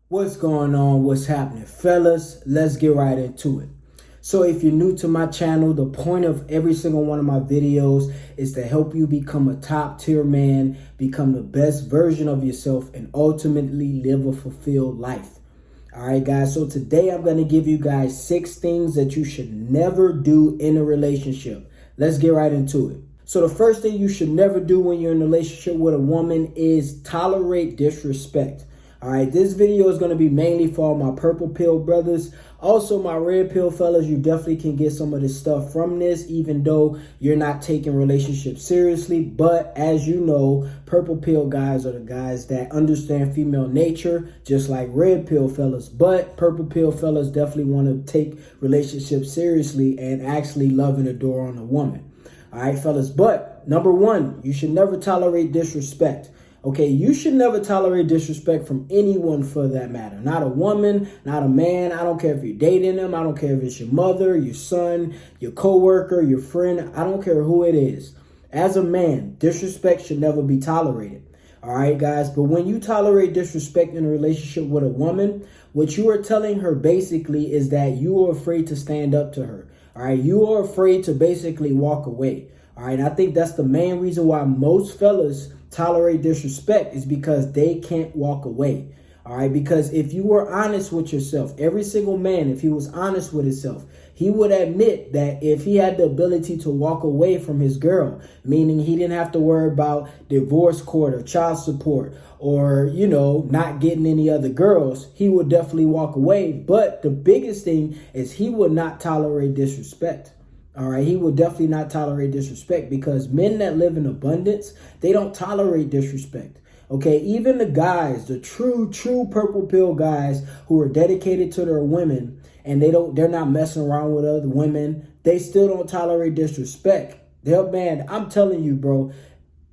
What's going on? What's happening, fellas? Let's get right into it. So if you're new to my channel, the point of every single one of my videos is to help you become a top tier man, become the best version of yourself, and ultimately live a fulfilled life. All right, guys. So today I'm going to give you guys 6 things that you should never do in a relationship. Let's get right into it. So the first thing you should never do when you're in a relationship with a woman is tolerate disrespect. All right, this video is going to be mainly for all my purple pill brothers. Also, my red pill fellas, you definitely can get some of this stuff from this, even though you're not taking relationships seriously. But as you know, purple pill guys are the guys that understand female nature, just like red pill fellas. But purple pill fellas definitely want to take relationships seriously and actually love and adore on a woman. All right, fellas. But number one, you should never tolerate disrespect. Okay, you should never tolerate disrespect from anyone for that matter. Not a woman, not a man. I don't care if you're dating them. I don't care if it's your mother, your son, your coworker, your friend. I don't care who it is. As a man, disrespect should never be tolerated. All right, guys. But when you tolerate disrespect in a relationship with a woman, what you are telling her basically is that you are afraid to stand up to her. All right, you are afraid to basically walk away. All right, I think that's the main reason why most fellas tolerate disrespect is because they can't walk away. All right, because if you were honest with yourself, every single man, if he was honest with himself, he would admit that if he had the ability to walk away from his girl, meaning he didn't have to worry about divorce court or child support or, not getting any other girls, he would definitely walk away. But the biggest thing is he would not tolerate disrespect. All right, he will definitely not tolerate disrespect because men that live in abundance, they don't tolerate disrespect. Okay, even the guys, the true purple pill guys who are dedicated to their women and they're not messing around with other women, they still don't tolerate disrespect. Man, I'm telling you, bro,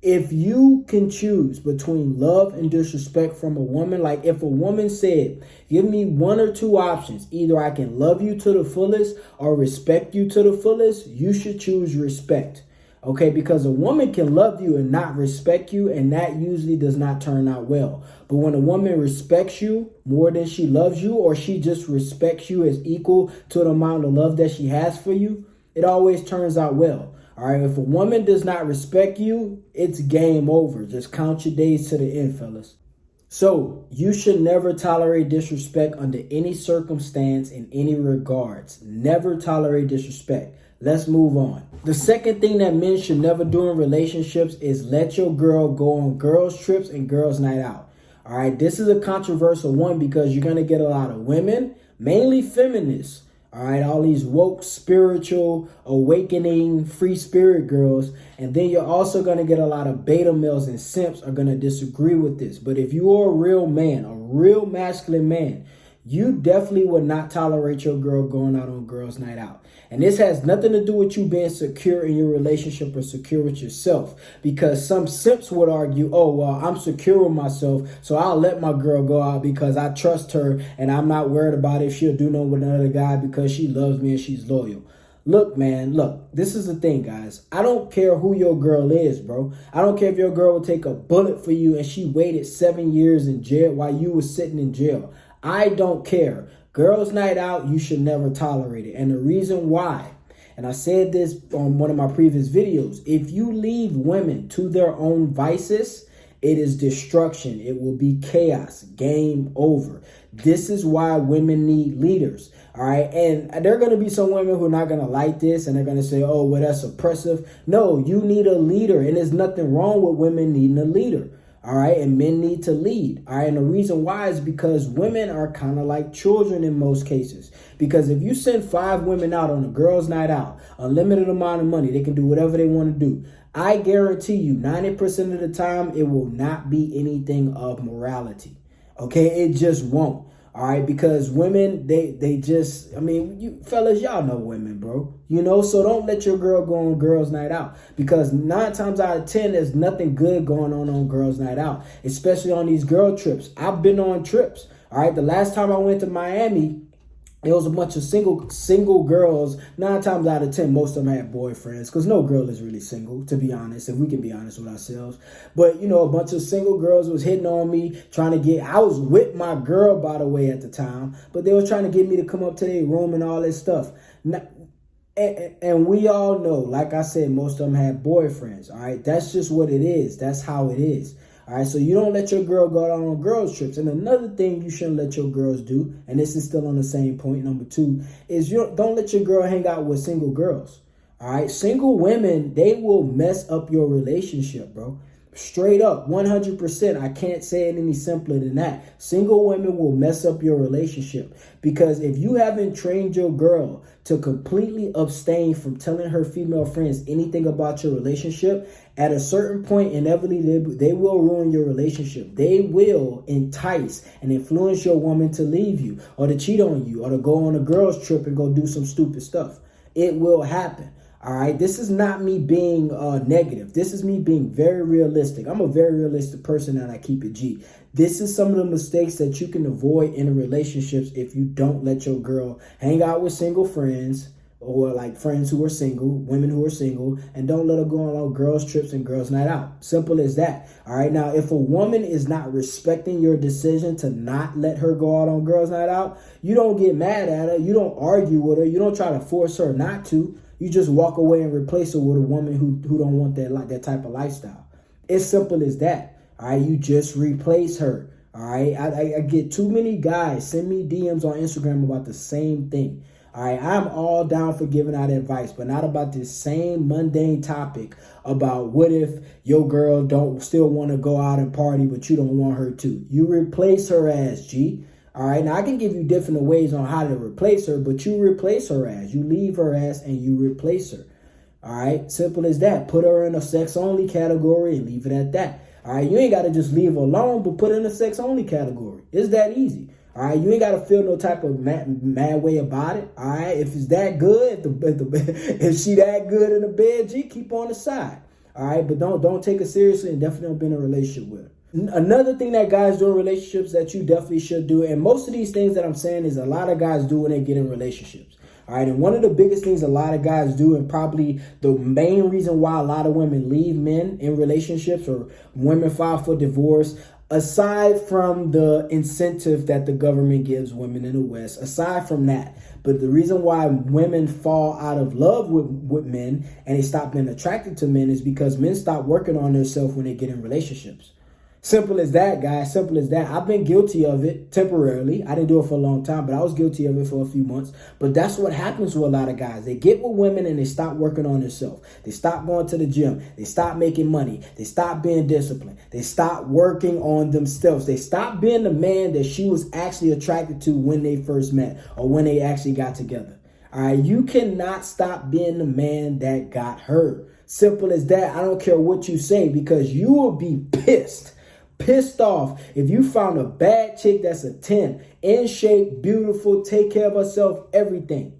if you can choose between love and disrespect from a woman, like if a woman said, give me one or two options, either I can love you to the fullest or respect you to the fullest, you should choose respect. Okay, because a woman can love you and not respect you, and that usually does not turn out well. But when a woman respects you more than she loves you, or she just respects you as equal to the amount of love that she has for you, it always turns out well. All right, if a woman does not respect you, it's game over. Just count your days to the end, fellas. So you should never tolerate disrespect under any circumstance in any regards. Never tolerate disrespect. Let's move on. The second thing that men should never do in relationships is let your girl go on girls' trips and girls' night out. All right, this is a controversial one because you're going to get a lot of women, mainly feminists. All right, all these woke, spiritual, awakening, free spirit girls. And then you're also going to get a lot of beta males and simps are going to disagree with this. But if you are a real man, a real masculine man, you definitely would not tolerate your girl going out on girls' night out. And this has nothing to do with you being secure in your relationship or secure with yourself. Because some simps would argue, oh, well, I'm secure with myself, so I'll let my girl go out because I trust her and I'm not worried about if she'll do no with another guy because she loves me and she's loyal. Look, man, look, this is the thing, guys. I don't care who your girl is, bro. I don't care if your girl would take a bullet for you and she waited 7 years in jail while you were sitting in jail. I don't care. Girls' night out, you should never tolerate it. And the reason why, and I said this on one of my previous videos, if you leave women to their own vices, it is destruction. It will be chaos. Game over. This is why women need leaders. All right. And there are going to be some women who are not going to like this and they're going to say, oh, well, that's oppressive. No, you need a leader. And there's nothing wrong with women needing a leader. All right. And men need to lead. All right. And the reason why is because women are kind of like children in most cases. Because if you send 5 women out on a girls' night out, unlimited amount of money, they can do whatever they want to do. I guarantee you 90% of the time, it will not be anything of morality. Okay. It just won't. All right, because women, they just, I mean, you fellas, y'all know women, bro. So don't let your girl go on girls' night out because 9 times out of 10, there's nothing good going on girls' night out, especially on these girl trips. I've been on trips. All right, the last time I went to Miami, it was a bunch of single girls. 9 times out of 10, most of them had boyfriends, because no girl is really single, to be honest, if we can be honest with ourselves. But, you know, a bunch of single girls was hitting on me, trying to get, I was with my girl, by the way, at the time, but they were trying to get me to come up to their room and all this stuff. And we all know, like I said, most of them had boyfriends, all right? That's just what it is. That's how it is. All right, so you don't let your girl go out on girls trips. And another thing you shouldn't let your girls do, and this is still on the same point, number 2, is you don't let your girl hang out with single girls. All right, single women, they will mess up your relationship, bro. Straight up, 100%. I can't say it any simpler than that. Single women will mess up your relationship, because if you haven't trained your girl to completely abstain from telling her female friends anything about your relationship, at a certain point, inevitably, they will ruin your relationship. They will entice and influence your woman to leave you, or to cheat on you, or to go on a girls trip and go do some stupid stuff. It will happen. All right, this is not me being negative. This is me being very realistic. I'm a very realistic person, and I keep it G. This is some of the mistakes that you can avoid in relationships if you don't let your girl hang out with single friends, or like friends who are single, women who are single, and don't let her go on girls trips and girls night out. Simple as that. All right, now if a woman is not respecting your decision to not let her go out on girls night out, you don't get mad at her. You don't argue with her. You don't try to force her not to. You just walk away and replace her with a woman who don't want that type of lifestyle. It's simple as that. All right, you just replace her. All right, I get too many guys send me DMs on Instagram about the same thing. All right, I'm all down for giving out advice, but not about this same mundane topic about what if your girl don't still want to go out and party, but you don't want her to. You replace her ass, G. All right, now I can give you different ways on how to replace her, but you replace her ass. You leave her ass and you replace her. All right, simple as that. Put her in a sex-only category and leave it at that. All right, you ain't got to just leave her alone, but put her in a sex-only category. It's that easy. All right, you ain't got to feel no type of mad way about it. All right, if it's that good, if she that good in the bed, G, keep on the side. All right, but don't take her seriously, and definitely don't be in a relationship with her. Another thing that guys do in relationships that you definitely should do, and most of these things that I'm saying is a lot of guys do when they get in relationships. All right, and one of the biggest things a lot of guys do, and probably the main reason why a lot of women leave men in relationships, or women file for divorce, aside from the incentive that the government gives women in the West, aside from that, but the reason why women fall out of love with men and they stop being attracted to men is because men stop working on themselves when they get in relationships. Simple as that, guys. Simple as that. I've been guilty of it temporarily. I didn't do it for a long time, but I was guilty of it for a few months. But that's what happens with a lot of guys. They get with women and they stop working on themselves. They stop going to the gym. They stop making money. They stop being disciplined. They stop working on themselves. They stop being the man that she was actually attracted to when they first met, or when they actually got together. All right, you cannot stop being the man that got her. Simple as that. I don't care what you say, because you will be pissed off if you found a bad chick that's a 10, in shape, beautiful, take care of herself, everything.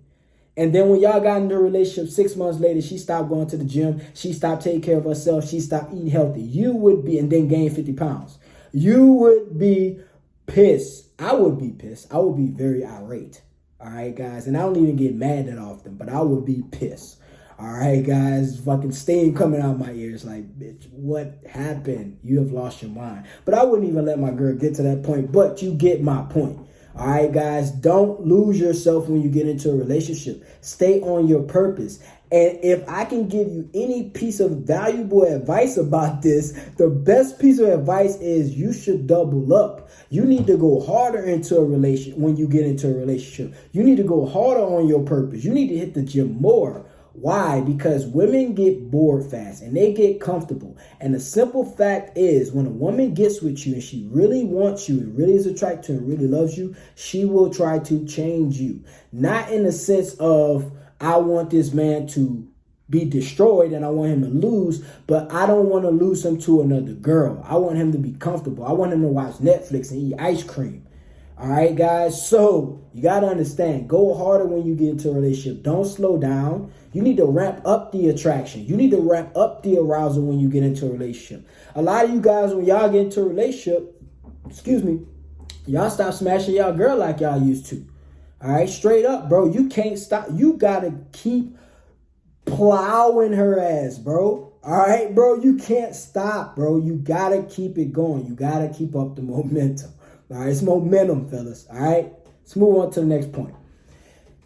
And then when y'all got into a relationship 6 months later, she stopped going to the gym, she stopped taking care of herself, she stopped eating healthy. You would be, and then gained 50 pounds. You would be pissed. I would be pissed. I would be very irate. All right, guys. And I don't even get mad that often, but I would be pissed. All right, guys, fucking steam coming out my ears like, bitch, what happened? You have lost your mind. But I wouldn't even let my girl get to that point, but you get my point. All right, guys, don't lose yourself when you get into a relationship. Stay on your purpose. And if I can give you any piece of valuable advice about this, the best piece of advice is you should double up. You need to go harder into a relationship when you get into a relationship. You need to go harder on your purpose. You need to hit the gym more. Why? Because women get bored fast and they get comfortable. And the simple fact is, when a woman gets with you and she really wants you and really is attracted to you and really loves you, she will try to change you. Not in the sense of, I want this man to be destroyed and I want him to lose, but I don't want to lose him to another girl. I want him to be comfortable. I want him to watch Netflix and eat ice cream. All right, guys. So you got to understand, go harder when you get into a relationship. Don't slow down. You need to ramp up the attraction. You need to ramp up the arousal when you get into a relationship. A lot of you guys, when y'all get into a relationship, y'all stop smashing y'all girl like y'all used to. All right, straight up, bro. You can't stop. You gotta keep plowing her ass, bro. All right, bro. You can't stop, bro. You gotta keep it going. You gotta keep up the momentum. All right, it's momentum, fellas. All right, let's move on to the next point.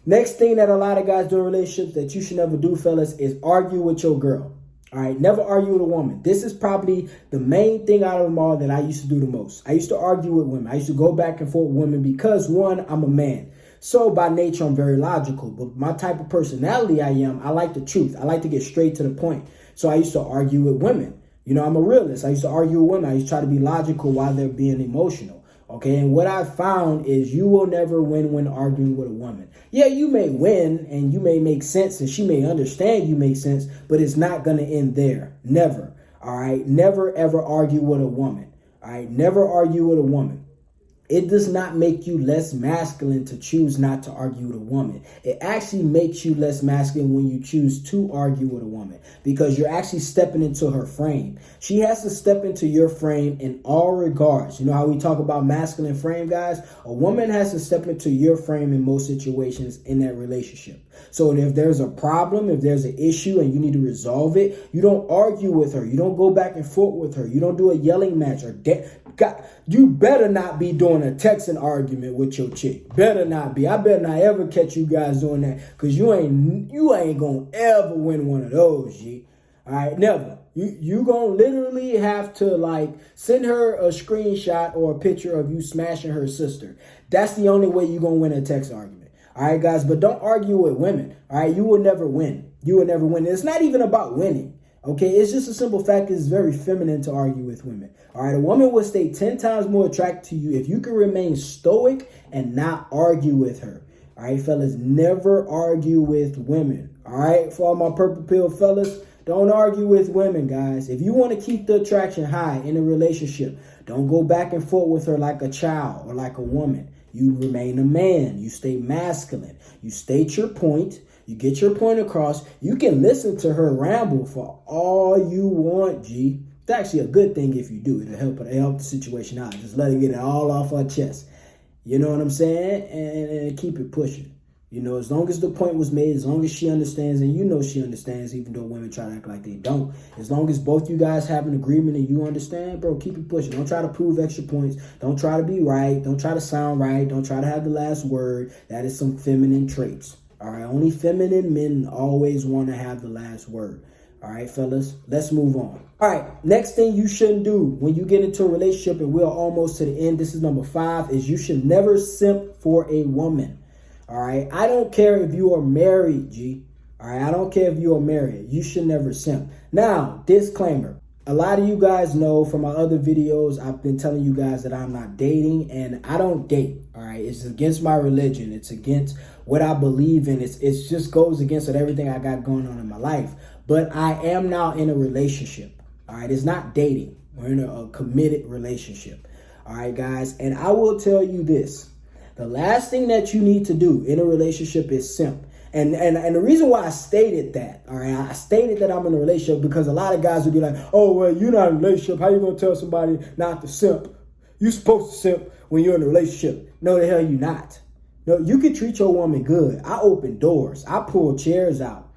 Next thing that a lot of guys do in relationships that you should never do, fellas, is argue with your girl. All right, never argue with a woman. This is probably the main thing out of them all that I used to do the most. I used to argue with women. I used to go back and forth with women because, one, I'm a man. So by nature, I'm very logical. But my type of personality I like the truth. I like to get straight to the point. So I used to argue with women. You know, I'm a realist. I used to argue with women. I used to try to be logical while they're being emotional. Okay, and what I found is you will never win when arguing with a woman. Yeah, you may win and you may make sense and she may understand you make sense, but it's not going to end there. Never. All right, never ever argue with a woman. All right, never argue with a woman. It does not make you less masculine to choose not to argue with a woman. It actually makes you less masculine when you choose to argue with a woman because you're actually stepping into her frame. She has to step into your frame in all regards. You know how we talk about masculine frame, guys? A woman has to step into your frame in most situations in that relationship. So if there's a problem, if there's an issue and you need to resolve it, you don't argue with her. You don't go back and forth with her. You don't do a yelling match or God, you better not be doing a texting argument with your chick. Better not be. I better not ever catch you guys doing that because you ain't gonna ever win one of those, G. All right, never. You gonna literally have to like send her a screenshot or a picture of you smashing her sister. That's the only way you gonna win a text argument. All right, guys, but don't argue with women. All right, you will never win. You will never win. It's not even about winning. Okay, it's just a simple fact. It's very feminine to argue with women. All right, a woman will stay 10 times more attracted to you if you can remain stoic and not argue with her. All right, fellas, never argue with women. All right, for all my purple pill fellas, don't argue with women, guys. If you want to keep the attraction high in a relationship, don't go back and forth with her like a child or like a woman. You remain a man. You stay masculine. You state your point. You get your point across. You can listen to her ramble for all you want, G. It's actually a good thing if you do. It'll help the situation out. Just let her get it all off her chest. You know what I'm saying? And keep it pushing. You know, as long as the point was made, as long as she understands, and you know she understands, even though women try to act like they don't. As long as both you guys have an agreement and you understand, bro, keep it pushing. Don't try to prove extra points. Don't try to be right. Don't try to sound right. Don't try to have the last word. That is some feminine traits. All right, only feminine men always want to have the last word. All right, fellas, let's move on. All right, next thing you shouldn't do when you get into a relationship, and we're almost to the end, this is number 5, is you should never simp for a woman. All right, I don't care if you are married, G. All right, I don't care if you are married. You should never simp. Now, disclaimer. A lot of you guys know from my other videos, I've been telling you guys that I'm not dating, and I don't date. All right, it's against my religion. It's against what I believe in. It just goes against everything I got going on in my life. But I am now in a relationship. All right, it's not dating. We're in a committed relationship. All right, guys, and I will tell you this. The last thing that you need to do in a relationship is simp. And the reason why I stated that, all right, I stated that I'm in a relationship because a lot of guys would be like, oh, well, you're not in a relationship. How you going to tell somebody not to simp? You're supposed to simp when you're in a relationship. No, the hell you not. No, you can treat your woman good. I open doors. I pull chairs out.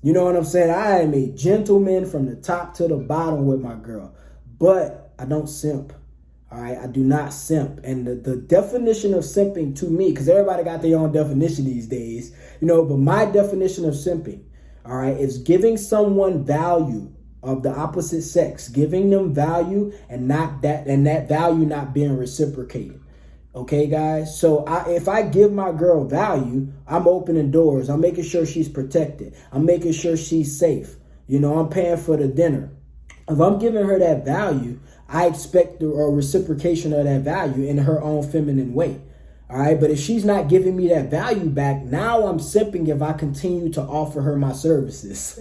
You know what I'm saying? I am a gentleman from the top to the bottom with my girl. But I don't simp. All right, I do not simp. And the definition of simping to me, because everybody got their own definition these days, you know, but my definition of simping, all right, is giving someone value of the opposite sex, giving them value and that value not being reciprocated. Okay, guys. So if I give my girl value, I'm opening doors. I'm making sure she's protected. I'm making sure she's safe. You know, I'm paying for the dinner. If I'm giving her that value, I expect a reciprocation of that value in her own feminine way. All right. But if she's not giving me that value back, now I'm simping if I continue to offer her my services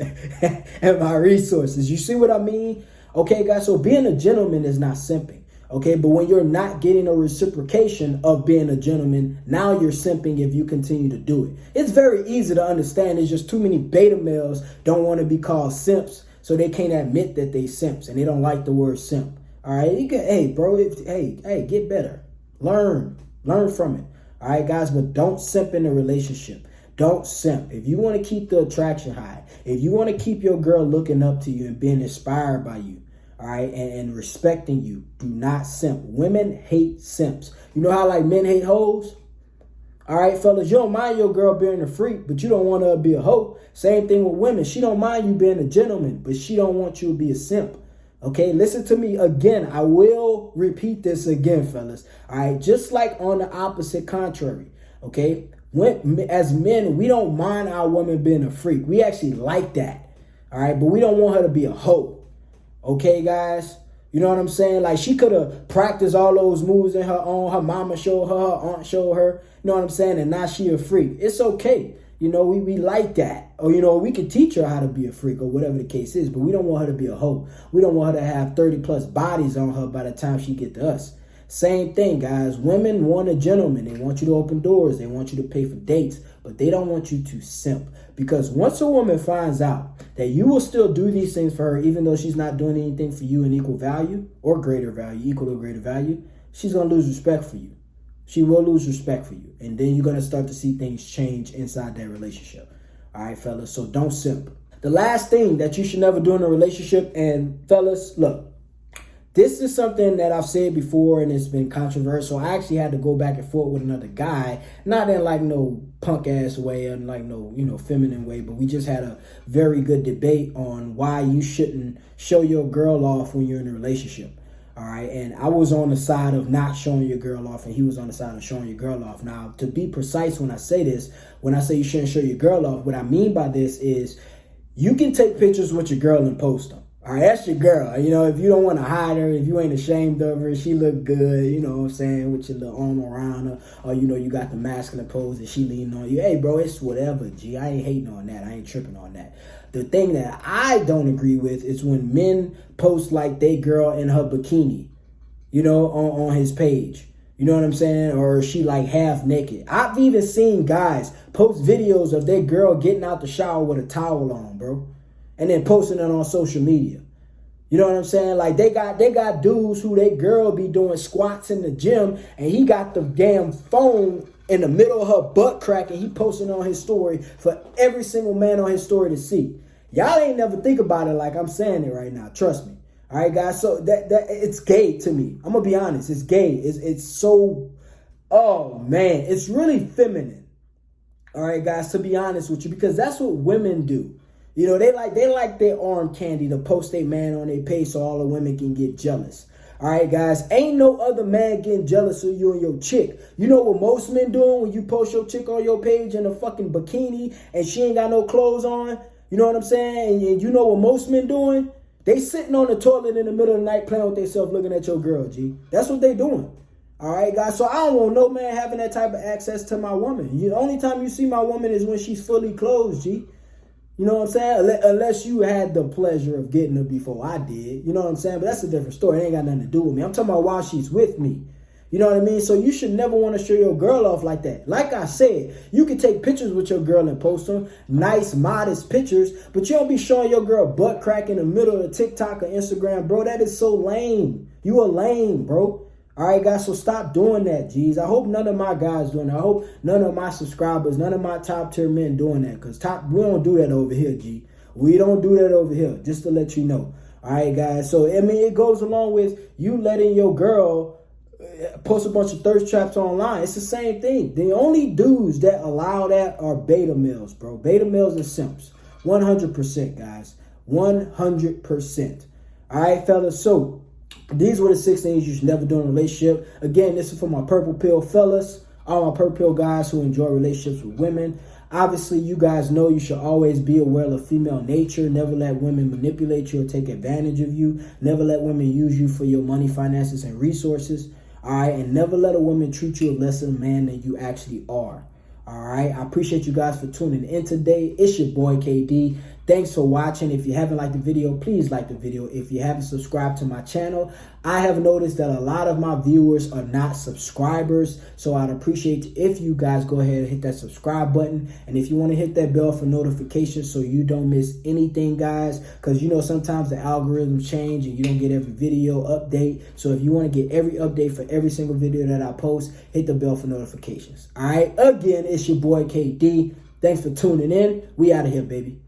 and my resources. You see what I mean? Okay, guys. So being a gentleman is not simping. Okay. But when you're not getting a reciprocation of being a gentleman, now you're simping if you continue to do it. It's very easy to understand. It's just too many beta males don't want to be called simps. So they can't admit that they simps and they don't like the word simp. All right. Hey, bro. Hey, get better. Learn from it. All right, guys, but don't simp in a relationship. Don't simp. If you want to keep the attraction high, if you want to keep your girl looking up to you and being inspired by you, all right, and respecting you, do not simp. Women hate simps. You know how like men hate hoes? All right, fellas, you don't mind your girl being a freak, but you don't want her to be a hoe. Same thing with women. She don't mind you being a gentleman, but she don't want you to be a simp. Okay, listen to me again. I will repeat this again, fellas. All right, just like on the opposite contrary. Okay, as men, we don't mind our woman being a freak. We actually like that. All right, but we don't want her to be a hoe. Okay, guys? You know what I'm saying? Like, she could have practiced all those moves in her own. Her mama showed her, her aunt showed her. You know what I'm saying? And now she a freak. It's okay. You know, we like that. Or, you know, we could teach her how to be a freak or whatever the case is. But we don't want her to be a hoe. We don't want her to have 30 plus bodies on her by the time she get to us. Same thing, guys. Women want a gentleman. They want you to open doors. They want you to pay for dates. But they don't want you to simp. Because once a woman finds out that you will still do these things for her, even though she's not doing anything for you in equal value or greater value, equal or greater value, she's going to lose respect for you. She will lose respect for you. And then you're going to start to see things change inside that relationship. All right, fellas. So don't simp. The last thing that you should never do in a relationship, and fellas, look, this is something that I've said before and it's been controversial. I actually had to go back and forth with another guy, not in like no punk ass way and like no, you know, feminine way, but we just had a very good debate on why you shouldn't show your girl off when you're in a relationship. All right. And I was on the side of not showing your girl off and he was on the side of showing your girl off. Now, to be precise, when I say this, when I say you shouldn't show your girl off, what I mean by this is you can take pictures with your girl and post them. All right, that's your girl. You know, if you don't want to hide her, if you ain't ashamed of her, she look good, you know what I'm saying, with your little arm around her, or, you know, you got the masculine pose and she leaning on you. Hey, bro, it's whatever, G. I ain't hating on that. I ain't tripping on that. The thing that I don't agree with is when men post like they girl in her bikini, you know, on his page. You know what I'm saying? Or she like half naked. I've even seen guys post videos of their girl getting out the shower with a towel on, bro. And then posting it on social media. You know what I'm saying? Like they got dudes who they girl be doing squats in the gym and he got the damn phone in the middle of her butt crack and he posting on his story for every single man on his story to see. Y'all ain't never think about it like I'm saying it right now. Trust me. All right, guys. So that it's gay to me. I'm gonna be honest. It's gay. It's so, oh man, it's really feminine. All right, guys, to be honest with you, because that's what women do. You know, they like their arm candy to post their man on their page so all the women can get jealous. All right, guys, ain't no other man getting jealous of you and your chick. You know what most men doing when you post your chick on your page in a fucking bikini and she ain't got no clothes on? You know what I'm saying? And you know what most men doing? They sitting on the toilet in the middle of the night playing with themselves looking at your girl, G. That's what they doing. All right, guys. So I don't want no man having that type of access to my woman. The only time you see my woman is when she's fully clothed, G. You know what I'm saying? Unless you had the pleasure of getting her before I did. You know what I'm saying? But that's a different story. It ain't got nothing to do with me. I'm talking about while she's with me. You know what I mean? So you should never want to show your girl off like that. Like I said, you can take pictures with your girl and post them. Nice, modest pictures. But you don't be showing your girl butt crack in the middle of TikTok or Instagram. Bro, that is so lame. You a lame, bro. All right, guys, so stop doing that, G's. I hope none of my guys doing that. I hope none of my subscribers, none of my top tier men doing that. Because we don't do that over here, G. We don't do that over here, just to let you know. All right, guys. So, I mean, it goes along with you letting your girl post a bunch of thirst traps online. It's the same thing. The only dudes that allow that are beta males, bro. Beta males and simps. 100%, guys. 100%. All right, fellas. So, these were the 6 things you should never do in a relationship. Again, this is for my purple pill fellas, all my purple pill guys who enjoy relationships with women. Obviously, you guys know you should always be aware of female nature. Never let women manipulate you or take advantage of you. Never let women use you for your money, finances, and resources. All right, and never let a woman treat you less of a man than you actually are. All right, I appreciate you guys for tuning in today. It's your boy KD. Thanks for watching. If you haven't liked the video, please like the video. If you haven't subscribed to my channel, I have noticed that a lot of my viewers are not subscribers. So I'd appreciate if you guys go ahead and hit that subscribe button. And if you want to hit that bell for notifications so you don't miss anything, guys, because you know sometimes the algorithms change and you don't get every video update. So if you want to get every update for every single video that I post, hit the bell for notifications. All right. Again, it's your boy KD. Thanks for tuning in. We out of here, baby.